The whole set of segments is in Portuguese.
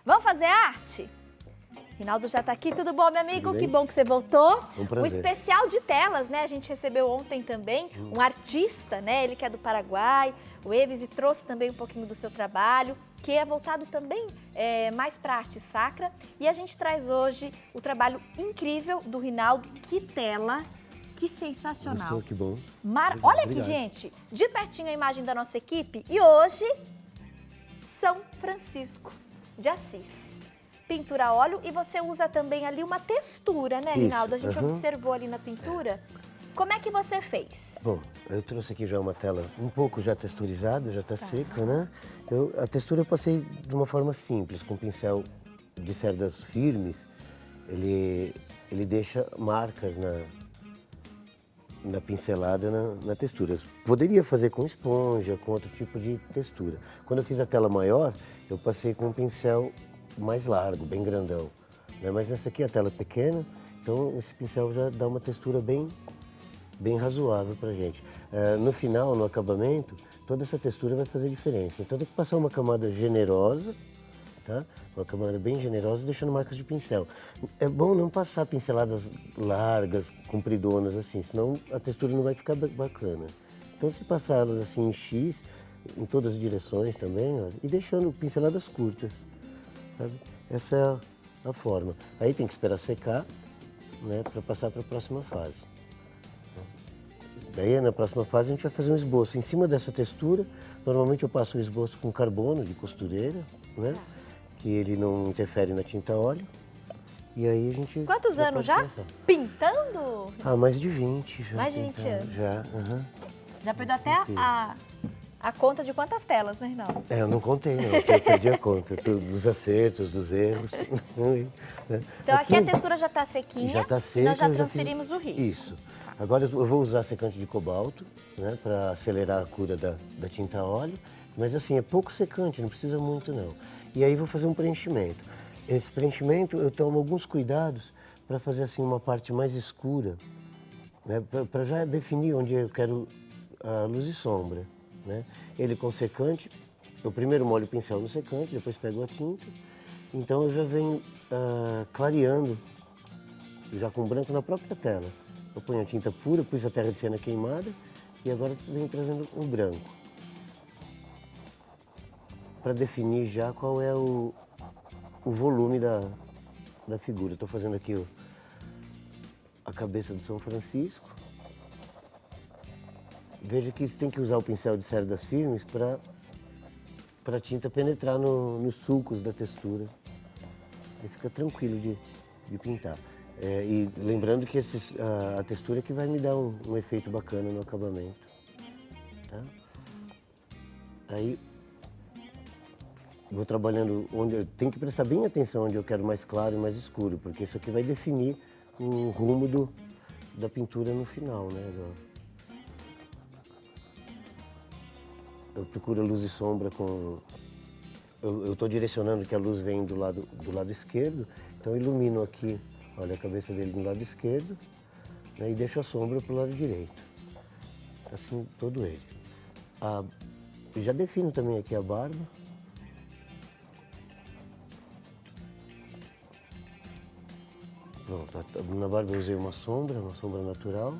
Vamos fazer arte? Rinaldo já tá aqui, tudo bom, meu amigo? Que bom que você voltou. Um prazer. Um especial de telas, né? A gente recebeu ontem também um artista, né? Ele que é do Paraguai, o Eves, e trouxe também um pouquinho do seu trabalho, que é voltado também mais para arte sacra. E a gente traz hoje o trabalho incrível do Rinaldo. Que tela, que sensacional. Gostou? Que bom. Olha Obrigado. aqui, gente, de pertinho a imagem da nossa equipe. E hoje, São Francisco de Assis. Pintura a óleo, e você usa também ali uma textura, né, Rinaldo? A gente observou ali na pintura. Como é que você fez? Bom, eu trouxe aqui já uma tela um pouco já texturizada, já está seca, né? A textura eu passei de uma forma simples, com pincel de cerdas firmes. Ele deixa marcas na pincelada, na textura. Eu poderia fazer com esponja, com outro tipo de textura. Quando eu fiz a tela maior, eu passei com um pincel mais largo, bem grandão, né? Mas nessa aqui a tela é pequena, então esse pincel já dá uma textura bem razoável pra gente. No final, no acabamento, toda essa textura vai fazer diferença. Então tem que passar uma camada generosa, tá? Uma camada bem generosa, deixando marcas de pincel. É bom não passar pinceladas largas, compridonas assim, senão a textura não vai ficar bacana. Então se passar elas assim em X, em todas as direções também, ó, e deixando pinceladas curtas. Sabe? Essa é a forma. Aí tem que esperar secar, né, para passar para a próxima fase. Daí na próxima fase a gente vai fazer um esboço. Em cima dessa textura, normalmente eu passo o esboço com carbono de costureira, né, que ele não interfere na tinta óleo. E aí a gente... Quantos anos já? Pintando? Ah, mais de 20 já. Mais de 20 anos. Já, Já perdeu até a conta de quantas telas, né, Rinaldo? eu não contei, não. Eu perdi a conta dos acertos, dos erros. Então aqui a textura já está sequinha. Já está seca. E nós já transferimos o risco. Isso. Agora eu vou usar secante de cobalto, né, para acelerar a cura da tinta a óleo. Mas assim, é pouco secante, não precisa muito não. E aí vou fazer um preenchimento. Esse preenchimento eu tomo alguns cuidados para fazer assim uma parte mais escura, né, para já definir onde eu quero a luz e sombra. Né? Ele com secante, eu primeiro molho o pincel no secante, depois pego a tinta. Então eu já venho clareando, já com branco na própria tela. Eu ponho a tinta pura, pus a terra de siena queimada e agora venho trazendo um branco. Para definir já qual é o volume da figura. Estou fazendo aqui a cabeça do São Francisco. Veja que você tem que usar o pincel de cerdas firmes para a tinta penetrar nos sulcos da textura. E fica tranquilo de pintar. E lembrando que a textura que vai me dar um efeito bacana no acabamento. Tá? Aí vou trabalhando onde tem que prestar bem atenção onde eu quero mais claro e mais escuro, porque isso aqui vai definir o rumo da pintura no final, né? Eu procuro a luz e sombra com... Eu estou direcionando que a luz vem do lado esquerdo, então eu ilumino aqui, olha a cabeça dele do lado esquerdo, né, e deixo a sombra para o lado direito. Assim, todo ele. Já defino também aqui a barba. Pronto, na barba eu usei uma sombra natural.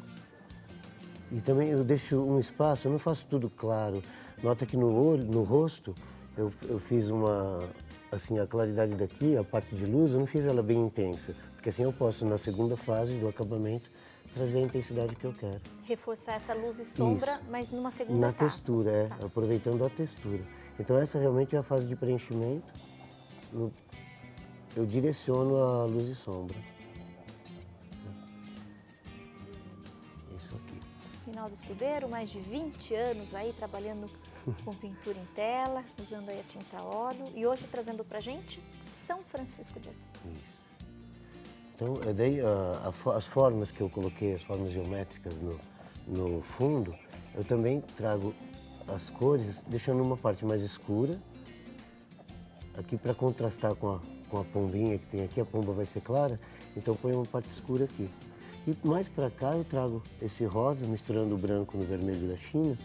E também eu deixo um espaço, eu não faço tudo claro. Nota que no olho, no rosto, eu fiz assim, a claridade daqui, a parte de luz, eu não fiz ela bem intensa. Porque assim eu posso, na segunda fase do acabamento, trazer a intensidade que eu quero. Reforçar essa luz e sombra, mas numa segunda Na etapa. textura, aproveitando a textura. Então essa realmente é a fase de preenchimento. Eu direciono a luz e sombra. Isso aqui. Rinaldo Escudeiro, mais de 20 anos aí trabalhando com pintura em tela, usando aí a tinta óleo, e hoje trazendo pra gente São Francisco de Assis. Isso. Então, daí as formas que eu coloquei, as formas geométricas no fundo, eu também trago as cores, deixando uma parte mais escura, aqui para contrastar com a pombinha que tem aqui, a pomba vai ser clara, então eu ponho uma parte escura aqui. E mais para cá eu trago esse rosa, misturando o branco no vermelho da China,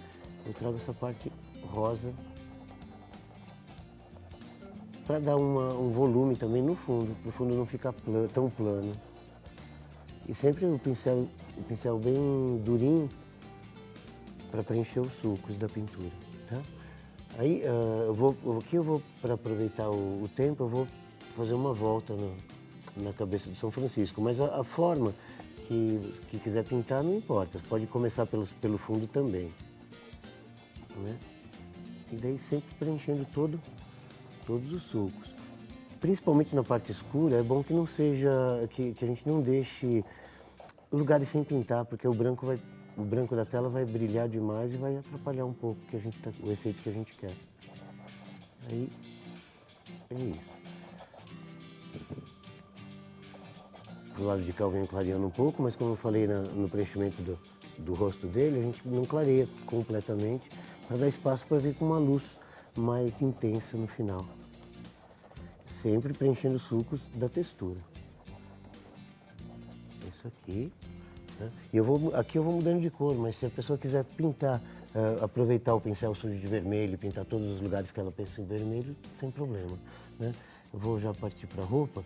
eu trago essa parte rosa para dar um volume também no fundo, para o fundo não ficar tão plano. E sempre o pincel bem durinho para preencher os sulcos da pintura, tá? Aí, aqui eu vou, para aproveitar o tempo, eu vou fazer uma volta na cabeça do São Francisco, mas a forma que quiser pintar não importa, pode começar pelo fundo também, né? E daí sempre preenchendo todos os sulcos. Principalmente na parte escura, é bom que não seja, que a gente não deixe lugares sem pintar, porque o branco da tela vai brilhar demais e vai atrapalhar um pouco o efeito que a gente quer. Aí, é isso. Pro lado de cá eu venho clareando um pouco, mas como eu falei no preenchimento do rosto dele, a gente não clareia completamente, para dar espaço para vir com uma luz mais intensa no final. Sempre preenchendo os sulcos da textura. Isso aqui. Né? E aqui eu vou mudando de cor, mas se a pessoa quiser pintar, aproveitar o pincel sujo de vermelho, pintar todos os lugares que ela pensa em vermelho, sem problema. Né? Eu vou já partir para a roupa.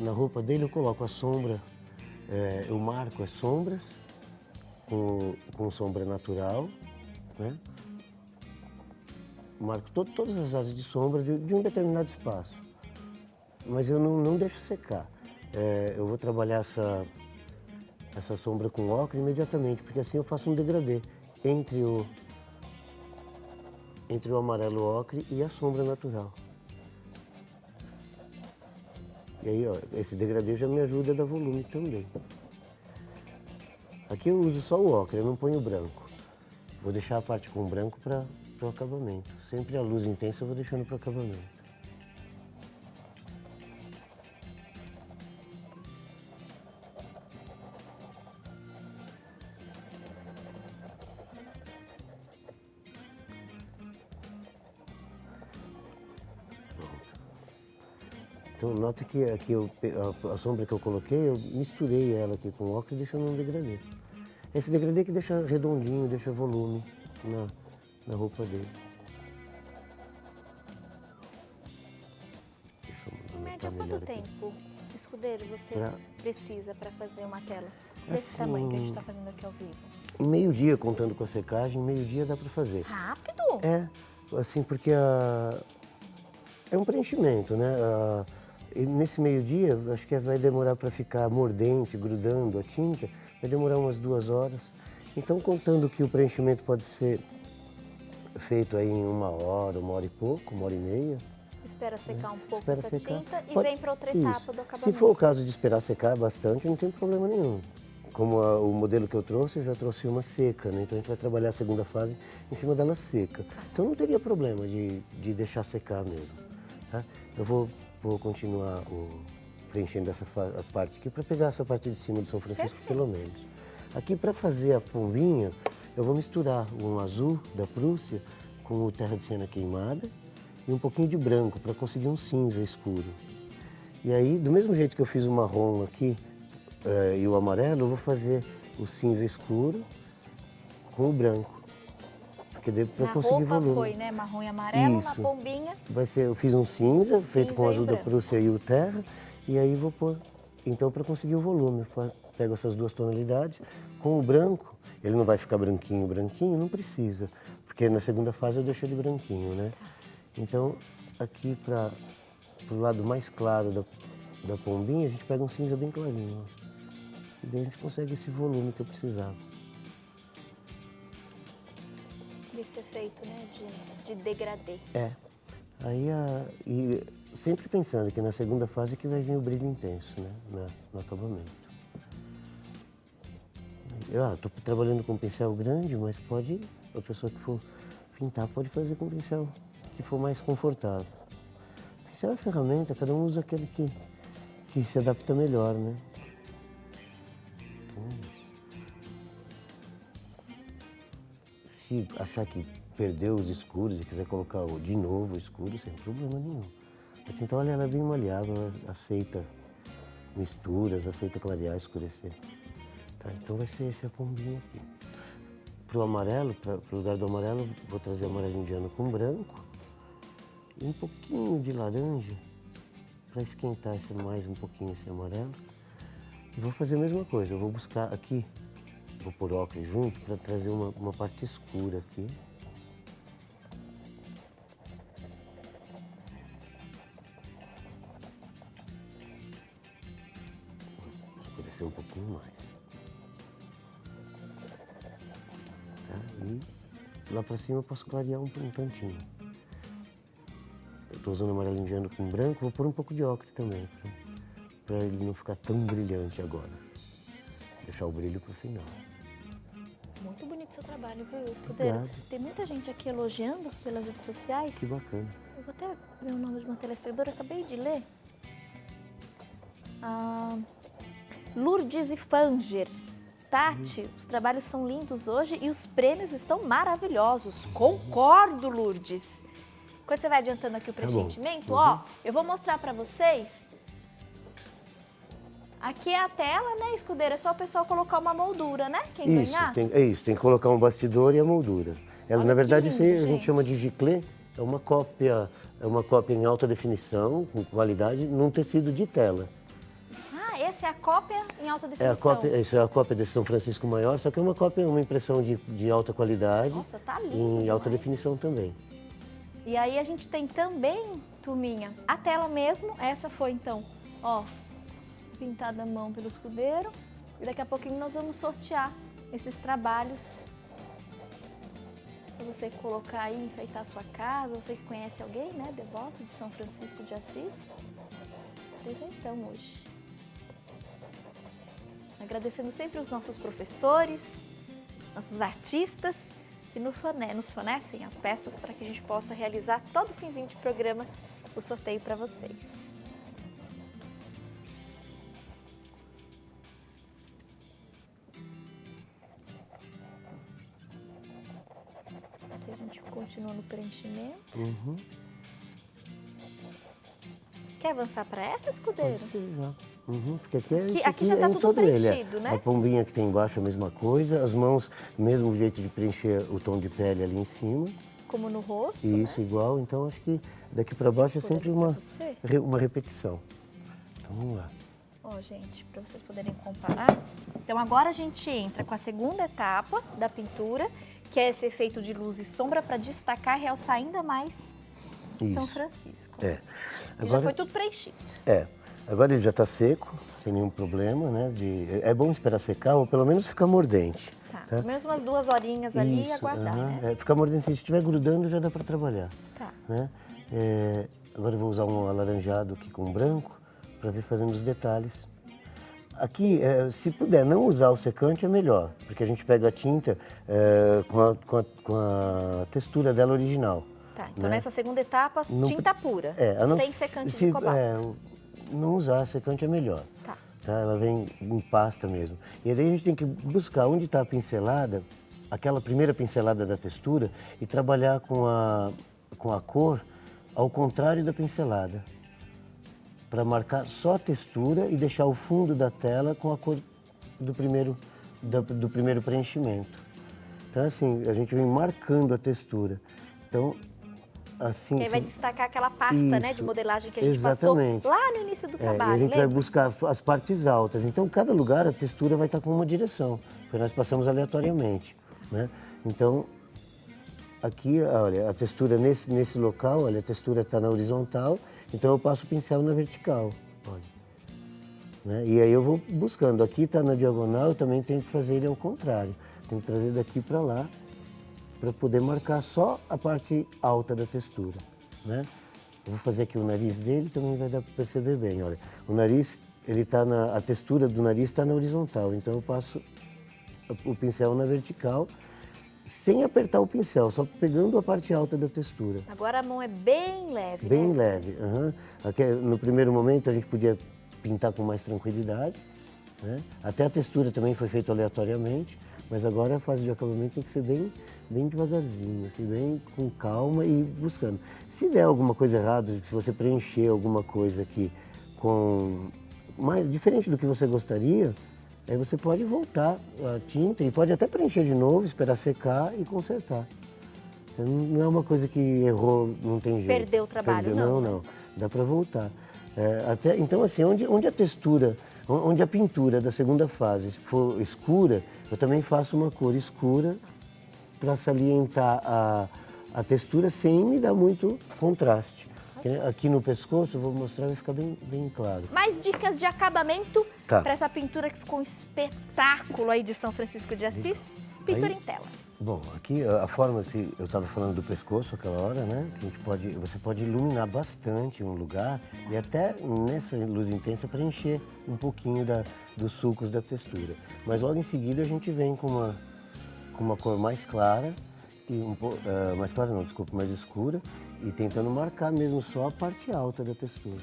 Na roupa dele eu coloco a sombra, eu marco as sombras com sombra natural, né? Marco todas as áreas de sombra de um determinado espaço. Mas eu não deixo secar. Eu vou trabalhar essa sombra com ocre imediatamente, porque assim eu faço um degradê entre o amarelo ocre e a sombra natural. E aí, ó, esse degradê já me ajuda a dar volume também. Aqui eu uso só o ocre, eu não ponho o branco. Vou deixar a parte com branco para o acabamento. Sempre a luz intensa eu vou deixando para o acabamento. Então, nota que aqui a sombra que eu coloquei, eu misturei ela aqui com o ocre e deixando um degradê. Esse degradê que deixa redondinho, deixa volume na roupa dele. Deixa eu Em média, quanto tempo, escudeiro, você precisa para fazer uma tela desse assim, tamanho que a gente está fazendo aqui ao vivo? Em meio-dia, contando com a secagem, meio-dia dá para fazer. Rápido? Assim, porque é um preenchimento, né? E nesse meio-dia, acho que vai demorar para ficar mordente, grudando a tinta, vai demorar umas 2 horas. Então, contando que o preenchimento pode ser feito aí em 1 hora, 1 hora e pouco, 1 hora e meia. Espera secar um pouco essa tinta e Pode... vem para outra etapa do acabamento. Se for o caso de esperar secar bastante, não tem problema nenhum. Como o modelo que eu já trouxe uma seca, né? Então a gente vai trabalhar a segunda fase em cima dela seca. Então não teria problema de deixar secar mesmo. Tá? Eu vou continuar preenchendo essa parte aqui para pegar essa parte de cima do São Francisco, pelo menos. Aqui, para fazer a pombinha, eu vou misturar um azul da Prússia com o terra de siena queimada e um pouquinho de branco para conseguir um cinza escuro. E aí, do mesmo jeito que eu fiz o marrom aqui e o amarelo, eu vou fazer o cinza escuro com o branco. Para conseguir roupa volume. foi, né? Marrom e amarelo. Isso. Na pombinha. Eu fiz um cinza feito com o azul da Prússia e o terra, e aí vou pôr, então, para conseguir o volume. Pego essas 2 tonalidades, com o branco, ele não vai ficar branquinho, não precisa, porque na segunda fase eu deixo ele branquinho, né? Então, aqui para o lado mais claro da pombinha, a gente pega um cinza bem clarinho, ó. E daí a gente consegue esse volume que eu precisava. Desse efeito, né, de degradê. Aí, e sempre pensando que na segunda fase que vai vir o brilho intenso, né, no acabamento. Estou trabalhando com um pincel grande, mas a pessoa que for pintar pode fazer com um pincel que for mais confortável. O pincel é ferramenta, cada um usa aquele que se adapta melhor, né? Então, se achar que perdeu os escuros e quiser colocar de novo o escuro, sem problema nenhum. A tinta, olha, ela é bem maleável, ela aceita misturas, aceita clarear, escurecer. Tá, então vai ser esse a pombinha aqui. Pro amarelo, pro lugar do amarelo, vou trazer amarelo indiano com branco. E um pouquinho de laranja para esquentar mais um pouquinho esse amarelo. E vou fazer a mesma coisa, eu vou buscar aqui, vou pôr óculos junto para trazer uma parte escura aqui. Escurecer um pouquinho mais. Tá? E lá para cima eu posso clarear um tantinho. Eu estou usando amarelo indiano com branco, vou pôr um pouco de ocre também, para ele não ficar tão brilhante agora. Deixar o brilho para o final. Muito bonito o seu trabalho, viu, escudeiro? Obrigado. Tem muita gente aqui elogiando pelas redes sociais. Que bacana. Eu vou até ver o nome de uma telespectadora, acabei de ler. Lourdes e Fanger. Tati, os trabalhos são lindos hoje e os prêmios estão maravilhosos. Concordo, Lourdes. Quando você vai adiantando aqui o preenchimento, ó, eu vou mostrar para vocês. Aqui é a tela, né, escudeiro? É só o pessoal colocar uma moldura, né? Quem ganhar? Tem que colocar um bastidor e a moldura. Ela, na verdade, isso aí a gente chama de giclê, é uma cópia em alta definição, com qualidade, num tecido de tela. Ah, essa é a cópia em alta definição. Isso é a cópia desse São Francisco Maior, só que é uma cópia, uma impressão de alta qualidade. Nossa, tá lindo em alta demais. definição também. E aí a gente tem também, turminha, a tela mesmo. Essa foi então, ó, pintada à mão pelo escudeiro. E daqui a pouquinho nós vamos sortear esses trabalhos para você colocar aí, enfeitar a sua casa. Você que conhece alguém, né, devoto de São Francisco de Assis. Presentão hoje. Agradecendo sempre os nossos professores, nossos artistas que nos fornecem as peças para que a gente possa realizar todo finzinho de programa o sorteio para vocês. Aqui a gente continua no preenchimento. Quer avançar para essa, escudeiro? Pode ser, já. Porque aqui é isso aqui já tá em tudo todo ele. preenchido, né? A pombinha que tem embaixo é a mesma coisa, as mãos, mesmo jeito de preencher o tom de pele ali em cima. Como no rosto, Isso, né? igual. Então, acho que daqui para baixo é sempre uma repetição. Então, vamos lá. Ó, gente, para vocês poderem comparar. Então, agora a gente entra com a segunda etapa da pintura, que é esse efeito de luz e sombra para destacar e realçar ainda mais São Francisco. E já foi tudo preenchido. Agora ele já está seco, sem nenhum problema, né? É bom esperar secar ou pelo menos ficar mordente. Tá, pelo menos umas 2 horinhas ali e aguardar, né? Ficar mordente, se estiver grudando já dá para trabalhar. Tá. Né? Agora eu vou usar um alaranjado aqui com branco para vir fazendo os detalhes. Aqui, se puder não usar o secante é melhor, porque a gente pega a tinta com a textura dela original. Tá, então né? nessa segunda etapa, tinta pura, sem secante de cobalto. Não usar secante é melhor. Tá. Ela vem em pasta mesmo. E aí a gente tem que buscar onde está a pincelada, aquela primeira pincelada da textura, e trabalhar com a cor ao contrário da pincelada. Para marcar só a textura e deixar o fundo da tela com a cor do primeiro preenchimento. Então, assim, a gente vem marcando a textura. Então, assim... Que aí vai destacar aquela pasta, né, de modelagem que a gente exatamente. passou lá no início do trabalho, E a gente lembra? vai buscar as partes altas. Então, cada lugar, a textura vai estar com uma direção, porque nós passamos aleatoriamente, né? Então, aqui, olha, a textura nesse local, olha, a textura está na horizontal, então eu passo o pincel na vertical, olha. Né? E aí eu vou buscando. Aqui está na diagonal, eu também tenho que fazer ele ao contrário. Tenho que trazer daqui para lá, para poder marcar só a parte alta da textura, né? Eu vou fazer aqui o nariz dele, também vai dar para perceber bem, olha. O nariz, a textura do nariz está na horizontal, então eu passo o pincel na vertical, sem apertar o pincel, só pegando a parte alta da textura. Agora a mão é bem leve, Bem né? leve. Aqui, no primeiro momento a gente podia pintar com mais tranquilidade, né? Até a textura também foi feita aleatoriamente, mas agora a fase de acabamento tem que ser bem devagarzinho, assim, bem com calma e buscando. Se der alguma coisa errada, se você preencher alguma coisa aqui com mais diferente do que você gostaria, aí você pode voltar a tinta e pode até preencher de novo, esperar secar e consertar. Então, não é uma coisa que errou, não tem jeito. Perdeu o trabalho, não, né? Não, dá para voltar. Então, assim, onde a textura, onde a pintura da segunda fase for escura, eu também faço uma cor escura para salientar a textura sem me dar muito contraste. Aqui no pescoço, eu vou mostrar, vai ficar bem claro. Mais dicas de acabamento Tá. para essa pintura que ficou um espetáculo aí de São Francisco de Assis? Pintura Aí- em tela. Bom, aqui a forma que eu estava falando do pescoço aquela hora, né? Que você pode iluminar bastante um lugar e até nessa luz intensa preencher um pouquinho dos sulcos da textura. Mas logo em seguida a gente vem com uma cor mais clara, mais clara não, desculpa, mais escura, e tentando marcar mesmo só a parte alta da textura.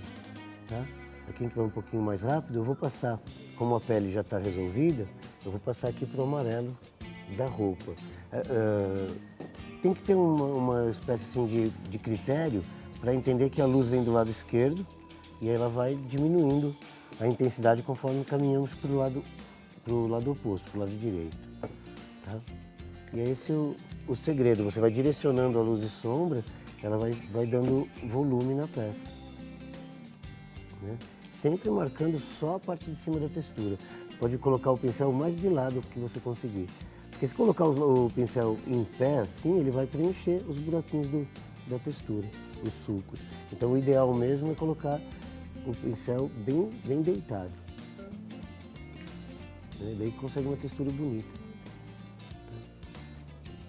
Tá? Aqui a gente vai um pouquinho mais rápido, eu vou passar, como a pele já está resolvida, eu vou passar aqui para o amarelo da roupa. Tem que ter uma espécie assim, de critério para entender que a luz vem do lado esquerdo e aí ela vai diminuindo a intensidade conforme caminhamos para o lado oposto, para o lado direito. Tá? E é esse o segredo, você vai direcionando a luz e sombra, ela vai dando volume na peça. Né? Sempre marcando só a parte de cima da textura. Pode colocar o pincel mais de lado que você conseguir. Porque se colocar o pincel em pé assim, ele vai preencher os buraquinhos da textura, os sulcos. Então o ideal mesmo é colocar o pincel bem deitado. Né? Daí consegue uma textura bonita.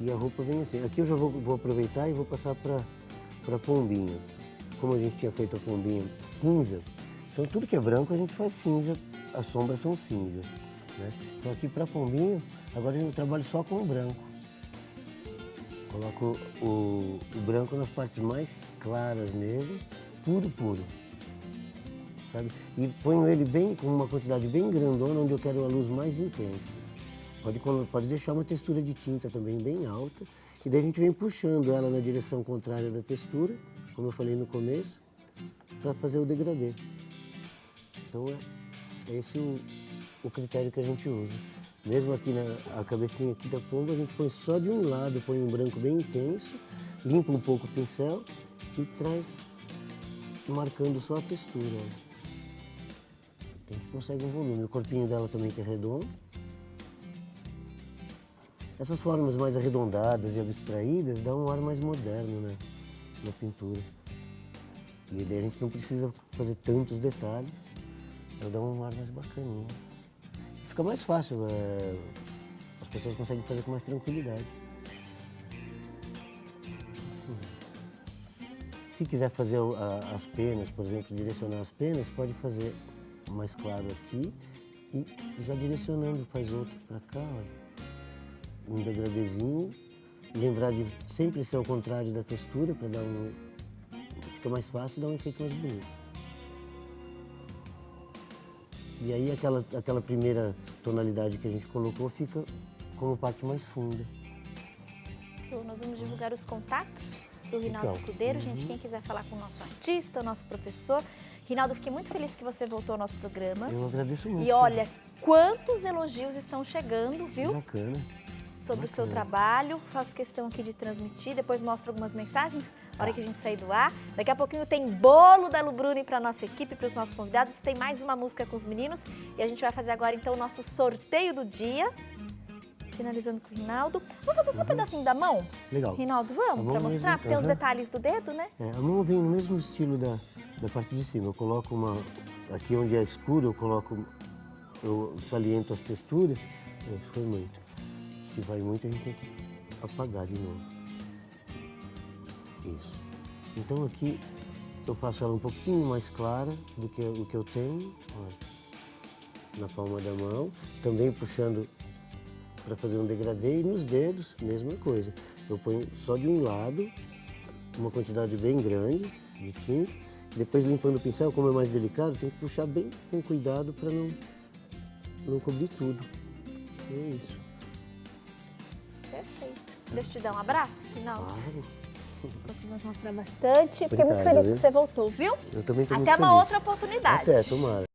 E a roupa vem assim. Aqui eu já vou aproveitar e vou passar para a pombinha. Como a gente tinha feito a pombinha cinza, então tudo que é branco a gente faz cinza, as sombras são cinzas. Né? Então aqui para a pombinha, agora eu trabalho só com o branco. Coloco o branco nas partes mais claras mesmo, puro. Sabe? E ponho ele com uma quantidade bem grandona, onde eu quero a luz mais intensa. Pode deixar uma textura de tinta também bem alta, e daí a gente vem puxando ela na direção contrária da textura, como eu falei no começo, para fazer o degradê. Então é esse o critério que a gente usa. Mesmo aqui a cabecinha aqui da pomba, a gente põe só de um lado, põe um branco bem intenso, limpa um pouco o pincel e traz marcando só a textura. A gente consegue um volume. O corpinho dela também que é redondo. Essas formas mais arredondadas e abstraídas dão um ar mais moderno, né, na pintura. E daí a gente não precisa fazer tantos detalhes, para dar um ar mais bacaninho. Fica mais fácil, as pessoas conseguem fazer com mais tranquilidade. Assim. Se quiser fazer as penas, por exemplo, direcionar as penas, pode fazer mais claro aqui e já direcionando faz outro para cá, olha. Um degradezinho, lembrar de sempre ser ao contrário da textura para dar fica mais fácil e dá um efeito mais bonito. E aí aquela primeira tonalidade que a gente colocou fica como parte mais funda. Nós vamos divulgar os contatos do Rinaldo Escudeiro, gente, quem quiser falar com o nosso artista, o nosso professor. Rinaldo, fiquei muito feliz que você voltou ao nosso programa. Eu agradeço muito. E olha, quantos elogios estão chegando, viu? Bacana. Sobre o seu trabalho, faço questão aqui de transmitir, depois mostro algumas mensagens na hora que a gente sair do ar. Daqui a pouquinho tem bolo da Lu Bruni para a nossa equipe, para os nossos convidados, tem mais uma música com os meninos e a gente vai fazer agora então o nosso sorteio do dia. Finalizando com o Rinaldo. Vamos fazer só um pedacinho da mão? Legal. Rinaldo, vamos? Para mostrar? Porque tem os detalhes do dedo, né? A mão vem no mesmo estilo da parte de cima. Eu coloco aqui onde é escuro, eu saliento as texturas. Foi muito. Se vai muito, a gente tem que apagar de novo. Isso. Então aqui eu faço ela um pouquinho mais clara do que o que eu tenho. Olha, na palma da mão. Também puxando para fazer um degradê. E nos dedos, mesma coisa. Eu ponho só de um lado, uma quantidade bem grande de tinta. Depois limpando o pincel, como é mais delicado, tem que puxar bem com cuidado para não cobrir tudo. E é isso. Perfeito. Deixa eu te dar um abraço, Rinaldo. Claro. Conseguimos mostrar bastante. Fiquei muito Obrigado, feliz viu? que você voltou, viu? Eu também estou muito Até uma feliz. outra oportunidade. Até, tomara.